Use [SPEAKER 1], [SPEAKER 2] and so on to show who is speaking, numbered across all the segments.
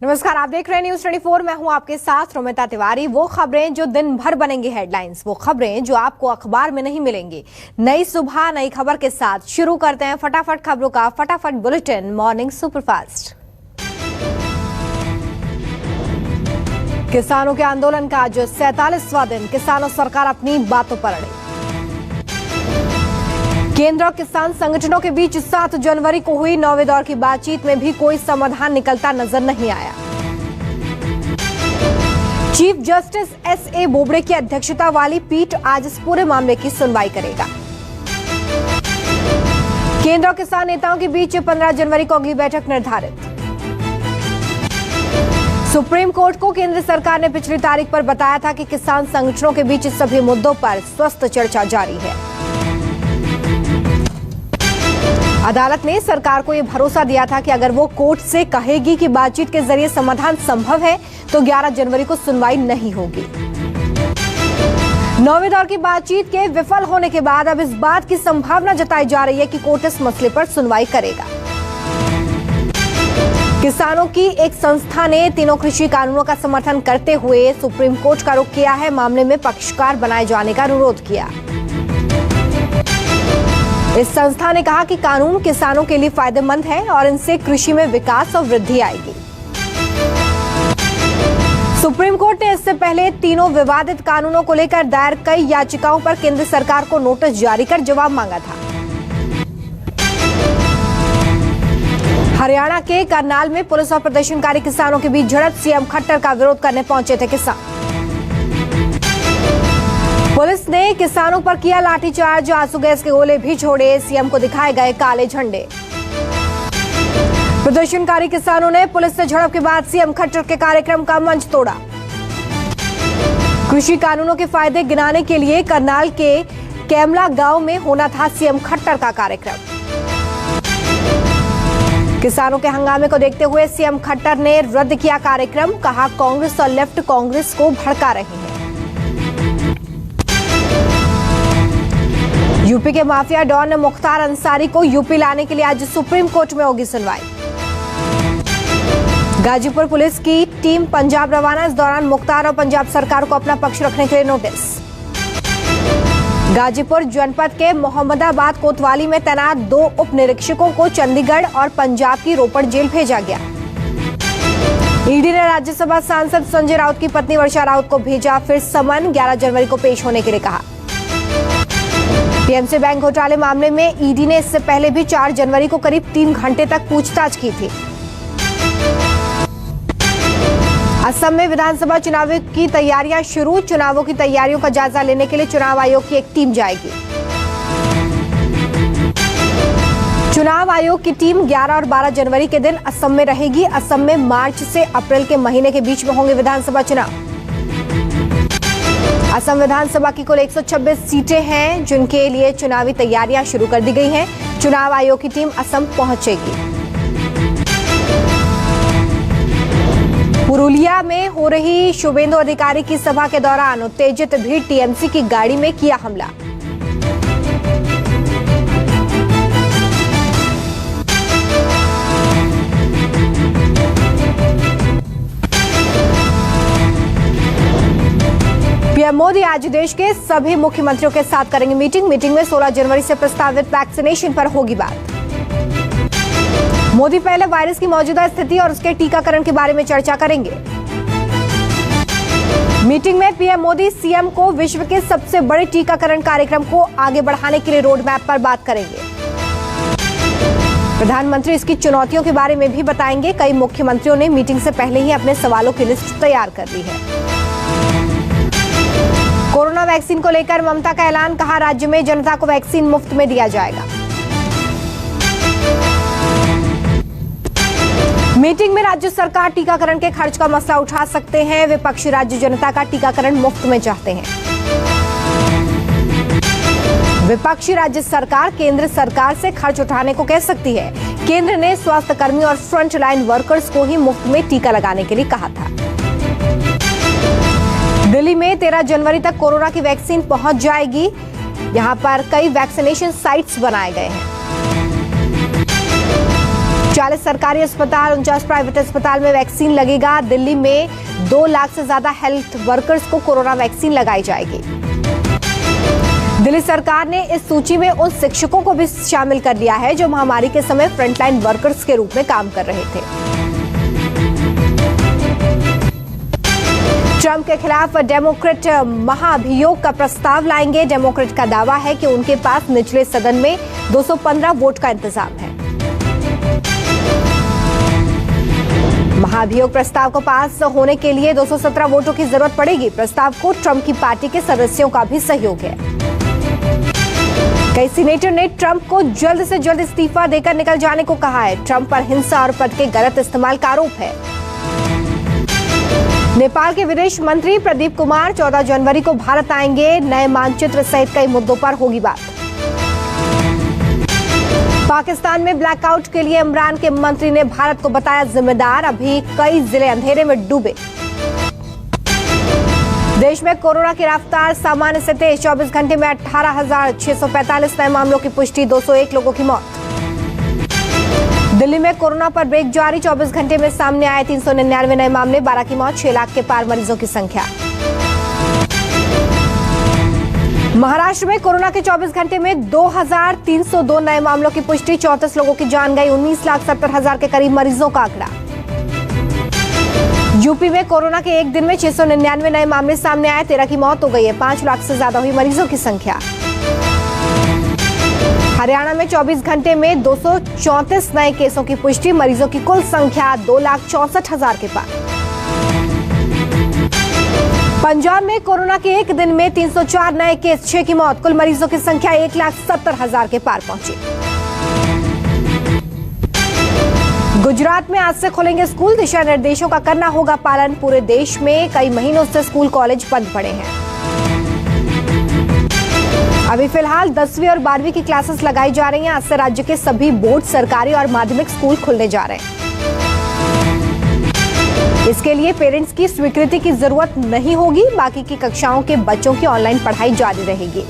[SPEAKER 1] नमस्कार, आप देख रहे हैं न्यूज 24। मैं हूं आपके साथ रोमिता तिवारी। वो खबरें जो दिन भर बनेंगी हेडलाइंस, वो खबरें जो आपको अखबार में नहीं मिलेंगी। नई सुबह नई खबर के साथ शुरू करते हैं फटाफट खबरों का फटाफट बुलेटिन मॉर्निंग सुपरफास्ट। किसानों के आंदोलन का आज 47वां दिन, किसानों सरकार अपनी बातों पर अड़े। केंद्र और किसान संगठनों के बीच 7 जनवरी को हुई 9वें दौर की बातचीत में भी कोई समाधान निकलता नजर नहीं आया। Chief justice एस.ए. बोबड़े की अध्यक्षता वाली पीठ आज इस पूरे मामले की सुनवाई करेगा। केंद्र और किसान नेताओं के बीच 15 जनवरी को अगली बैठक निर्धारित। सुप्रीम कोर्ट को केंद्र सरकार ने पिछली तारीख पर बताया था कि किसान संगठनों के बीच सभी मुद्दों पर स्वस्थ चर्चा जारी है। अदालत ने सरकार को यह भरोसा दिया था कि अगर वो कोर्ट से कहेगी कि बातचीत के जरिए समाधान संभव है तो 11 जनवरी को सुनवाई नहीं होगी। 9वें दौर की बातचीत के विफल होने के बाद अब इस बात की संभावना जताई जा रही है कि कोर्ट इस मसले पर सुनवाई करेगा। किसानों की एक संस्था ने तीनों कृषि कानूनों का समर्थन करते हुए सुप्रीम कोर्ट का रुख किया है। मामले में पक्षकार बनाए जाने का अनुरोध किया। इस संस्था ने कहा कि कानून किसानों के लिए फायदेमंद है और इनसे कृषि में विकास और वृद्धि आएगी। सुप्रीम कोर्ट ने इससे पहले तीनों विवादित कानूनों को लेकर दायर कई याचिकाओं पर केंद्र सरकार को नोटिस जारी कर जवाब मांगा था। हरियाणा के करनाल में पुलिस और प्रदर्शनकारी किसानों के बीच झड़प, सीएम खट्टर का विरोध करने पहुंचे थे किसान। पुलिस ने किसानों पर किया लाठीचार्ज, आंसू गैस के गोले भी छोड़े, सीएम को दिखाए गए काले झंडे। प्रदर्शनकारी किसानों ने पुलिस से झड़प के बाद सीएम खट्टर के कार्यक्रम का मंच तोड़ा। कृषि कानूनों के फायदे गिनाने के लिए करनाल के कैमला गांव में होना था सीएम खट्टर का कार्यक्रम। किसानों के हंगामे को देखते हुए सीएम खट्टर ने रद्द किया कार्यक्रम, कहा कांग्रेस और लेफ्ट कांग्रेस को भड़का रहे हैं। यूपी के माफिया डॉन मुख्तार अंसारी को यूपी लाने के लिए आज सुप्रीम कोर्ट में होगी सुनवाई। गाजीपुर पुलिस की टीम पंजाब रवाना, इस दौरान मुख्तार और पंजाब सरकार को अपना पक्ष रखने के लिए नोटिस। गाजीपुर जनपद के मोहम्मदाबाद कोतवाली में तैनात 2 उप निरीक्षकों को चंडीगढ़ और पंजाब की रोपड़ जेल भेजा गया। ईडी ने राज्यसभा सांसद संजय राउत की पत्नी वर्षा राउत को भेजा फिर समन, 11 जनवरी को पेश होने के लिए कहा। पीएमसी बैंक घोटाले मामले में ईडी ने इससे पहले भी 4 जनवरी को करीब 3 घंटे तक पूछताछ की थी। असम में विधानसभा चुनाव की तैयारियां शुरू, चुनावों की तैयारियों का जायजा लेने के लिए चुनाव आयोग की एक टीम जाएगी। चुनाव आयोग की टीम 11 और 12 जनवरी के दिन असम में रहेगी। असम में मार्च से अप्रैल के महीने के बीच में होंगे विधानसभा चुनाव। असम विधानसभा की कुल 126 सीटें हैं जिनके लिए चुनावी तैयारियां शुरू कर दी गई हैं। चुनाव आयोग की टीम असम पहुंचेगी। पुरुलिया में हो रही शुभेंदु अधिकारी की सभा के दौरान उत्तेजित भीड़ टीएमसी की गाड़ी में किया हमला। पीएम मोदी आज देश के सभी मुख्यमंत्रियों के साथ करेंगे मीटिंग में 16 जनवरी से प्रस्तावित वैक्सीनेशन पर होगी बात। मोदी पहले वायरस की मौजूदा स्थिति और उसके टीकाकरण के बारे में चर्चा करेंगे। मीटिंग में पीएम मोदी सीएम को विश्व के सबसे बड़े टीकाकरण कार्यक्रम को आगे बढ़ाने के लिए रोड मैप पर बात करेंगे। प्रधानमंत्री इसकी चुनौतियों के बारे में भी बताएंगे। कई मुख्यमंत्रियों ने मीटिंग से पहले ही अपने सवालों की लिस्ट तैयार कर ली है। कोरोना वैक्सीन को लेकर ममता का ऐलान, कहा राज्य में जनता को वैक्सीन मुफ्त में दिया जाएगा। मीटिंग में राज्य सरकार टीकाकरण के खर्च का मसला उठा सकते हैं। विपक्षी राज्य जनता का टीकाकरण मुफ्त में चाहते हैं। विपक्षी राज्य सरकार केंद्र सरकार से खर्च उठाने को कह सकती है। केंद्र ने स्वास्थ्य कर्मी और फ्रंट लाइन वर्कर्स को ही मुफ्त में टीका लगाने के लिए कहा था। दिल्ली में 13 जनवरी तक कोरोना की वैक्सीन पहुंच जाएगी। यहां पर कई वैक्सीनेशन साइट्स बनाए गए हैं। 40 सरकारी अस्पताल, 49 प्राइवेट अस्पताल में वैक्सीन लगेगा। दिल्ली में 2 लाख से ज्यादा हेल्थ वर्कर्स को कोरोना वैक्सीन लगाई जाएगी। दिल्ली सरकार ने इस सूची में उन शिक्षकों को भी शामिल कर लिया है जो महामारी के समय फ्रंटलाइन वर्कर्स के रूप में काम कर रहे थे। ट्रंप के खिलाफ डेमोक्रेट महाभियोग का प्रस्ताव लाएंगे। डेमोक्रेट का दावा है कि उनके पास निचले सदन में 215 वोट का इंतजाम है। महाभियोग प्रस्ताव को पास होने के लिए 217 वोटों की जरूरत पड़ेगी। प्रस्ताव को ट्रंप की पार्टी के सदस्यों का भी सहयोग है। कई सीनेटर ने ट्रंप को जल्द से जल्द इस्तीफा देकर निकल जाने को कहा है। ट्रंप पर हिंसा और पद के गलत इस्तेमाल का आरोप है। नेपाल के विदेश मंत्री प्रदीप कुमार 14 जनवरी को भारत आएंगे। नए मानचित्र सहित कई मुद्दों पर होगी बात। पाकिस्तान में ब्लैकआउट के लिए इमरान के मंत्री ने भारत को बताया जिम्मेदार। अभी कई जिले अंधेरे में डूबे। देश में कोरोना की रफ्तार सामान्य से तेज। 24 घंटे में 18,645 नए मामलों की पुष्टि, 201 लोगों की मौत। दिल्ली में कोरोना पर ब्रेक जारी। 24 घंटे में सामने आए 399 नए मामले, 12 की मौत, 6 लाख के पार मरीजों की संख्या। महाराष्ट्र में कोरोना के 24 घंटे में 2,302 नए मामलों की पुष्टि, 34 लोगों की जान गई। 19,70,000 के करीब मरीजों का आंकड़ा। यूपी में कोरोना के एक दिन में 699 नए मामले सामने आए, 13 की मौत हो गई है। 5 लाख से ज्यादा हुई मरीजों की संख्या। हरियाणा में 24 घंटे में 234 नए केसों की पुष्टि, मरीजों की कुल संख्या 2,64,000 के पार। पंजाब में कोरोना के एक दिन में 304 नए केस, 6 की मौत, कुल मरीजों की संख्या 1,70,000 के पार पहुंची। गुजरात में आज से खुलेंगे स्कूल, दिशा निर्देशों का करना होगा पालन। पूरे देश में कई महीनों से स्कूल कॉलेज बंद पड़े हैं। अभी फिलहाल 10वीं और 12वीं की क्लासेस लगाई जा रही हैं। आज से राज्य के सभी बोर्ड, सरकारी और माध्यमिक स्कूल खुलने जा रहे हैं। इसके लिए पेरेंट्स की स्वीकृति की जरूरत नहीं होगी। बाकी की कक्षाओं के बच्चों की ऑनलाइन पढ़ाई जारी रहेगी।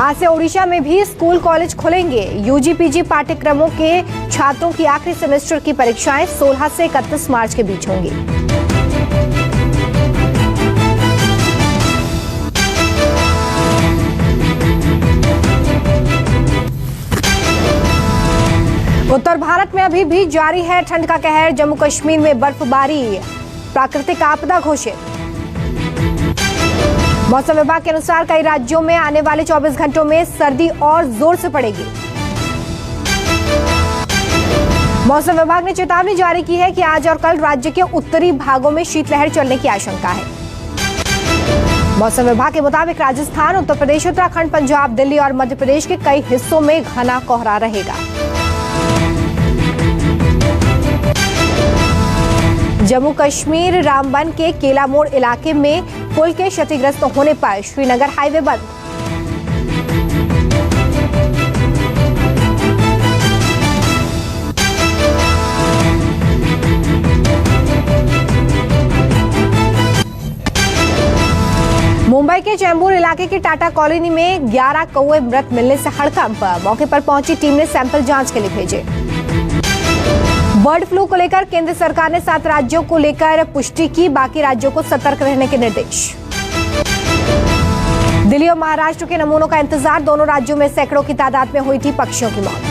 [SPEAKER 1] आज से ओडिशा में भी स्कूल कॉलेज खुलेंगे। यूजी पीजी पाठ्यक्रमों के छात्रों की आखिरी सेमेस्टर की परीक्षाएं 16 से 31 मार्च के बीच होंगी। उत्तर भारत में अभी भी जारी है ठंड का कहर। जम्मू कश्मीर में बर्फबारी प्राकृतिक आपदा घोषित। मौसम विभाग के अनुसार कई राज्यों में आने वाले 24 घंटों में सर्दी और जोर से पड़ेगी। मौसम विभाग ने चेतावनी जारी की है कि आज और कल राज्य के उत्तरी भागों में शीतलहर चलने की आशंका है। मौसम विभाग के मुताबिक राजस्थान, उत्तर प्रदेश, उत्तराखंड, पंजाब, दिल्ली और मध्य प्रदेश के कई हिस्सों में घना कोहरा रहेगा। जम्मू कश्मीर रामबन के केला मोड़ इलाके में पुल के क्षतिग्रस्त होने पर श्रीनगर हाईवे बंद। मुंबई के चैंबूर इलाके की टाटा कॉलोनी में 11 कौवे मृत मिलने से हड़कंप। मौके पर पहुंची टीम ने सैंपल जांच के लिए भेजे। बर्ड फ्लू को लेकर केंद्र सरकार ने 7 राज्यों को लेकर पुष्टि की, बाकी राज्यों को सतर्क रहने के निर्देश। दिल्ली और महाराष्ट्र के नमूनों का इंतजार। दोनों राज्यों में सैकड़ों की तादाद में हुई थी पक्षियों की मौत।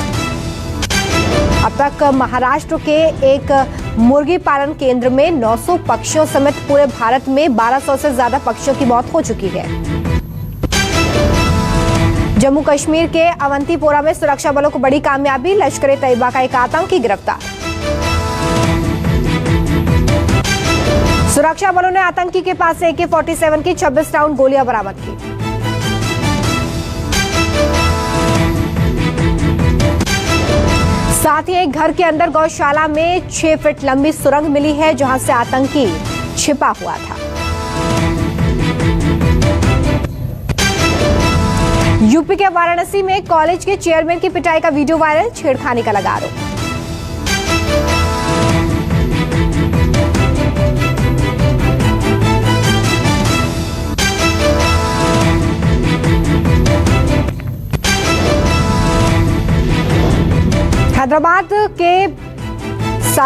[SPEAKER 1] अब तक महाराष्ट्र के एक मुर्गी पालन केंद्र में 900 पक्षियों समेत पूरे भारत में 1200 से ज्यादा पक्षियों की मौत हो चुकी है। जम्मू कश्मीर के अवंतीपोरा में सुरक्षा बलों को बड़ी कामयाबी। लश्कर-ए-तैयबा का एक आतंकी गिरफ्तार। सुरक्षा बलों ने आतंकी के पास से AK-47 की 26 राउंड गोलियां बरामद की। साथ ही एक घर के अंदर गौशाला में 6 फीट लंबी सुरंग मिली है, जहां से आतंकी छिपा हुआ था। यूपी के वाराणसी में कॉलेज के चेयरमैन की पिटाई का वीडियो वायरल। छेड़खानी का लगा आरोप।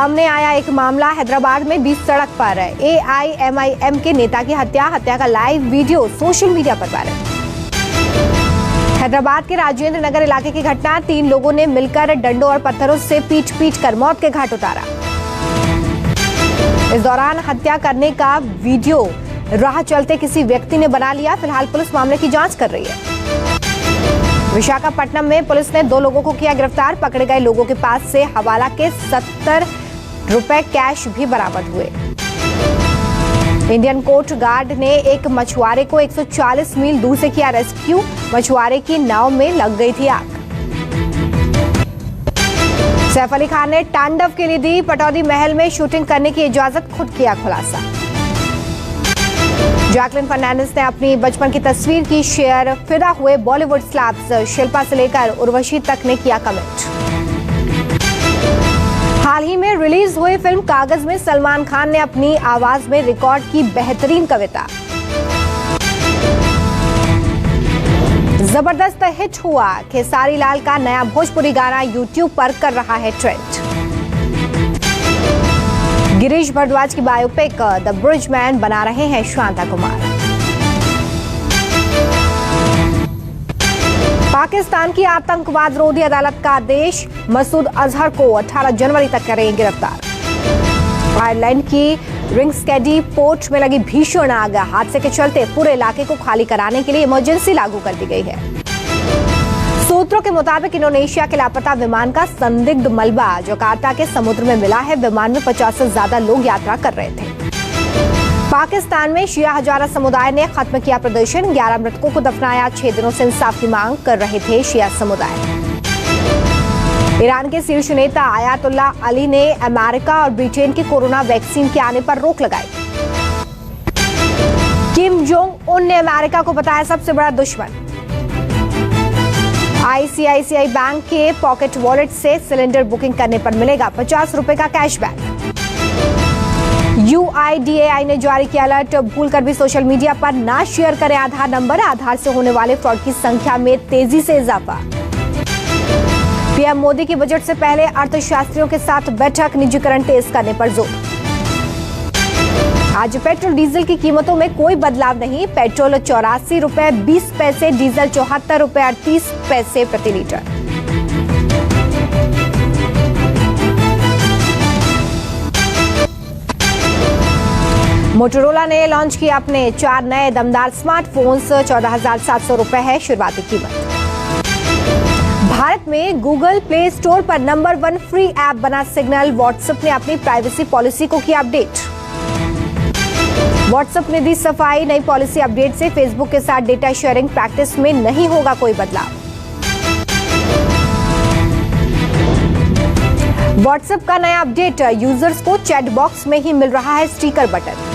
[SPEAKER 1] सामने आया एक मामला हैदराबाद में बीच सड़क पर AIMIM के नेता की हत्या का लाइव वीडियो सोशल मीडिया पर वायरल। हैदराबाद के राजेंद्र नगर इलाके की घटना, 3 लोगों ने मिलकर डंडों और पत्थरों से पीट कर मौत के घाट उतारा। इस दौरान हत्या करने का वीडियो राह चलते किसी व्यक्ति ने बना लिया। फिलहाल पुलिस मामले की जांच कर रही है। विशाखापट्टनम में पुलिस ने 2 लोगों को किया गिरफ्तार। पकड़े गए लोगों के पास से हवाला के 70 रुपए कैश भी बरामद हुए। इंडियन कोस्ट गार्ड ने एक मछुआरे को 140 मील दूर से किया रेस्क्यू। मछुआरे की नाव में लग गई थी आग। सैफ अली खान ने तांडव के लिए दी पटौदी महल में शूटिंग करने की इजाजत, खुद किया खुलासा। जैकलिन फर्नांडिस ने अपनी बचपन की तस्वीर की शेयर। फिदा हुए बॉलीवुड स्लैब्स, शिल्पा से लेकर उर्वशी तक ने किया कमेंट। हाल ही में रिलीज हुई फिल्म कागज में सलमान खान ने अपनी आवाज में रिकॉर्ड की बेहतरीन कविता। जबरदस्त हिट हुआ खेसारी लाल का नया भोजपुरी गाना YouTube पर कर रहा है ट्रेंड। गिरीश भारद्वाज की बायोपिक द ब्रिजमैन बना रहे हैं शांता कुमार। पाकिस्तान की आतंकवाद रोधी अदालत का आदेश, मसूद अजहर को 18 जनवरी तक करेंगे गिरफ्तार। आयरलैंड की रिंग्सकेडी पोर्ट में लगी भीषण आग, हादसे के चलते पूरे इलाके को खाली कराने के लिए इमरजेंसी लागू कर दी गई है। सूत्रों के मुताबिक इंडोनेशिया के लापता विमान का संदिग्ध मलबा जकार्ता के समुद्र में मिला है। विमान में 50 से ज्यादा लोग यात्रा कर रहे थे। पाकिस्तान में शिया हजारा समुदाय ने खत्म किया प्रदर्शन। 11 मृतकों को दफनाया। 6 दिनों से इंसाफ की मांग कर रहे थे शिया समुदाय। ईरान के शीर्ष नेता आयतुल्ला अली ने अमेरिका और ब्रिटेन की कोरोना वैक्सीन के आने पर रोक लगाई। किम जोंग उन ने अमेरिका को बताया सबसे बड़ा दुश्मन। ICICI बैंक के पॉकेट वॉलेट से सिलेंडर बुकिंग करने पर मिलेगा 50 रुपए का कैशबैक। UIDAI ने जारी किया अलर्ट, भूलकर भी सोशल मीडिया पर ना शेयर करें आधार नंबर। आधार से होने वाले फ्रॉड की संख्या में तेजी से इजाफा। पीएम मोदी की बजट से पहले अर्थशास्त्रियों के साथ बैठक, निजीकरण तेज करने पर जोर। आज पेट्रोल डीजल की कीमतों में कोई बदलाव नहीं। पेट्रोल 84 रुपए 20 पैसे, डीजल 74 रुपए 38 पैसे प्रति लीटर। मोटोरोला ने लॉन्च किया अपने 4 नए दमदार स्मार्टफोन्स। 14,700 रुपए है शुरुआती कीमत। भारत में गूगल प्ले स्टोर पर नंबर 1 फ्री ऐप बना सिग्नल। व्हाट्सएप ने अपनी प्राइवेसी पॉलिसी को किया अपडेट। व्हाट्सएप ने दी सफाई, नई पॉलिसी अपडेट से फेसबुक के साथ डेटा शेयरिंग प्रैक्टिस में नहीं होगा कोई बदलाव। व्हाट्सएप का नया अपडेट, यूजर्स को चैट बॉक्स में ही मिल रहा है स्टिकर बटन।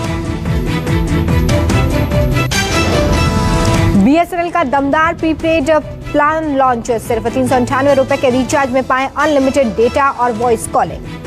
[SPEAKER 1] BSNL का दमदार प्रीपेड प्लान लॉन्च, सिर्फ 398 रुपए के रिचार्ज में पाएं अनलिमिटेड डेटा और वॉइस कॉलिंग।